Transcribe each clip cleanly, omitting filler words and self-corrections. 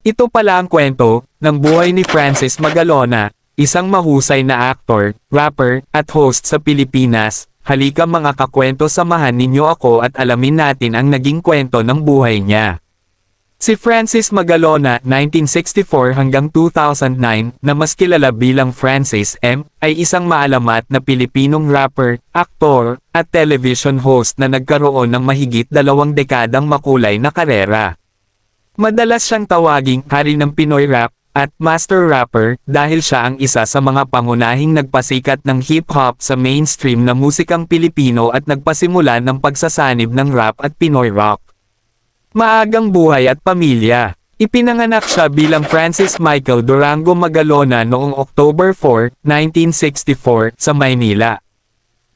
Ito pala ang kwento ng buhay ni Francis Magalona, isang mahusay na aktor, rapper, at host sa Pilipinas. Halika mga kakwento, samahan ninyo ako at alamin natin ang naging kwento ng buhay niya. Si Francis Magalona, 1964 hanggang 2009, na mas kilala bilang Francis M., ay isang maalamat na Pilipinong rapper, aktor, at television host na nagkaroon ng mahigit 2 dekadang makulay na karera. Madalas siyang tawaging hari ng Pinoy rap at master rapper dahil siya ang isa sa mga pangunahing nagpasikat ng hip-hop sa mainstream na musikang Pilipino at nagpasimula ng pagsasanib ng rap at Pinoy rock. Maagang buhay at pamilya. Ipinanganak siya bilang Francis Michael Durango Magalona noong October 4, 1964 sa Maynila.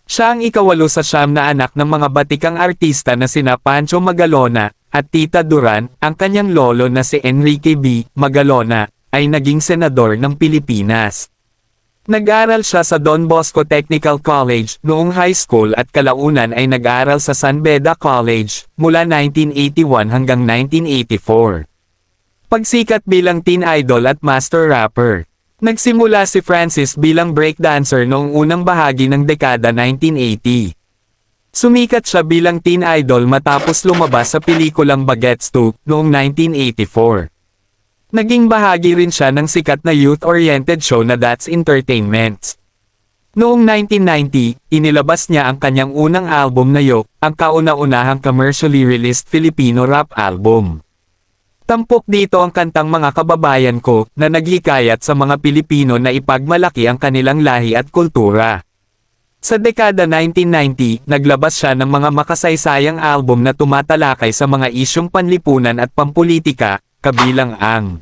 Siya ang ika-8 sa 9 na anak ng mga batikang artista na sina Pancho Magalona at Tita Duran. Ang kanyang lolo na si Enrique B. Magalona ay naging senador ng Pilipinas. Nag-aral siya sa Don Bosco Technical College noong high school at kalaunan ay nag-aral sa San Beda College mula 1981 hanggang 1984. Pagsikat bilang teen idol at master rapper. Nagsimula si Francis bilang breakdancer noong unang bahagi ng dekada 1980. Sumikat siya bilang teen idol matapos lumabas sa pelikulang Bagets 2 noong 1984. Naging bahagi rin siya ng sikat na youth-oriented show na That's Entertainment. Noong 1990, inilabas niya ang kanyang unang album na Yo, ang kauna-unahang commercially released Filipino rap album. Tampok dito ang kantang Mga Kababayan Ko, na naghikayat sa mga Pilipino na ipagmalaki ang kanilang lahi at kultura. Sa dekada 1990, naglabas siya ng mga makasaysayang album na tumatalakay sa mga isyong panlipunan at pampulitika, kabilang ang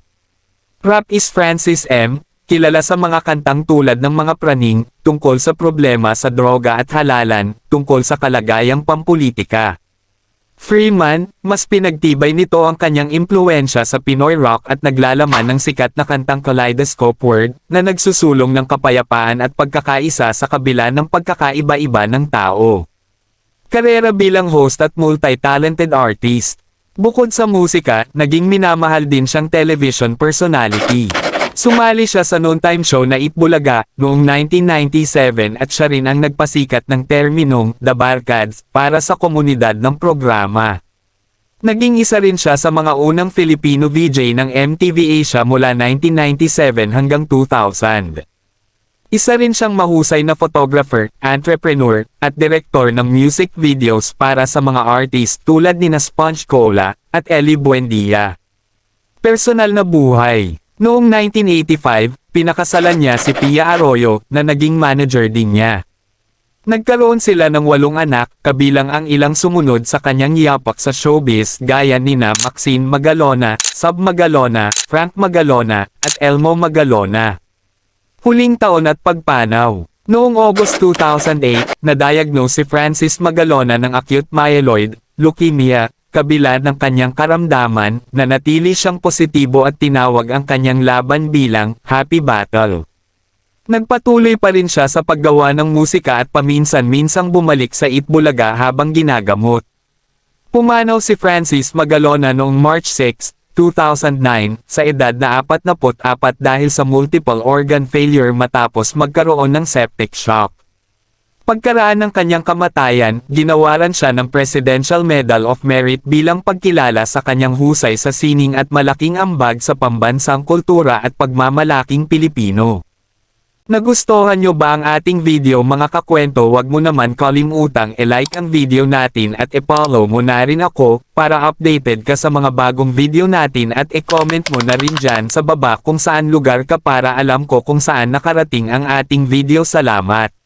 Rap is Francis M., kilala sa mga kantang tulad ng Mga Praning, tungkol sa problema sa droga at halalan, tungkol sa kalagayang pampulitika. Freeman, mas pinagtibay nito ang kanyang impluwensya sa Pinoy rock at naglalaman ng sikat na kantang Kaleidoscope World, na nagsusulong ng kapayapaan at pagkakaisa sa kabila ng pagkakaiba-iba ng tao. Karera bilang host at multi-talented artist. Bukod sa musika, naging minamahal din siyang television personality. Sumali siya sa noontime show na Itbulaga noong 1997 at siya rin ang nagpasikat ng terminong The Barkads para sa komunidad ng programa. Naging isa rin siya sa mga unang Filipino VJ ng MTV Asia mula 1997 hanggang 2000. Isa rin siyang mahusay na photographer, entrepreneur, at direktor ng music videos para sa mga artist tulad nina Sponge Cola at Ellie Buendia. Personal na buhay. Noong 1985, pinakasalan niya si Pia Arroyo na naging manager din niya. Nagkaroon sila ng 8 anak, kabilang ang ilang sumunod sa kanyang yapak sa showbiz gaya nina Maxine Magalona, Sab Magalona, Frank Magalona, at Elmo Magalona. Huling taon at pagpanaw. Noong August 2008, na-diagnose si Francis Magalona ng acute myeloid leukemia, kabila ng kanyang karamdaman, na natili siyang positibo at tinawag ang kanyang laban bilang Happy Battle. Nagpatuloy pa rin siya sa paggawa ng musika at paminsan-minsang bumalik sa Itbulaga habang ginagamot. Pumanaw si Francis Magalona noong March 6, 2009, sa edad na 44 dahil sa multiple organ failure matapos magkaroon ng septic shock. Pagkaraan ng kanyang kamatayan, ginawaran siya ng Presidential Medal of Merit bilang pagkilala sa kanyang husay sa sining at malaking ambag sa pambansang kultura at pagmamalaking Pilipino. Nagustuhan nyo ba ang ating video mga kakwento? Wag mo naman kalimutang i-like ang video natin at i-follow mo na rin ako para updated ka sa mga bagong video natin at i-comment mo na rin dyan sa baba kung saan lugar ka para alam ko kung saan nakarating ang ating video. Salamat!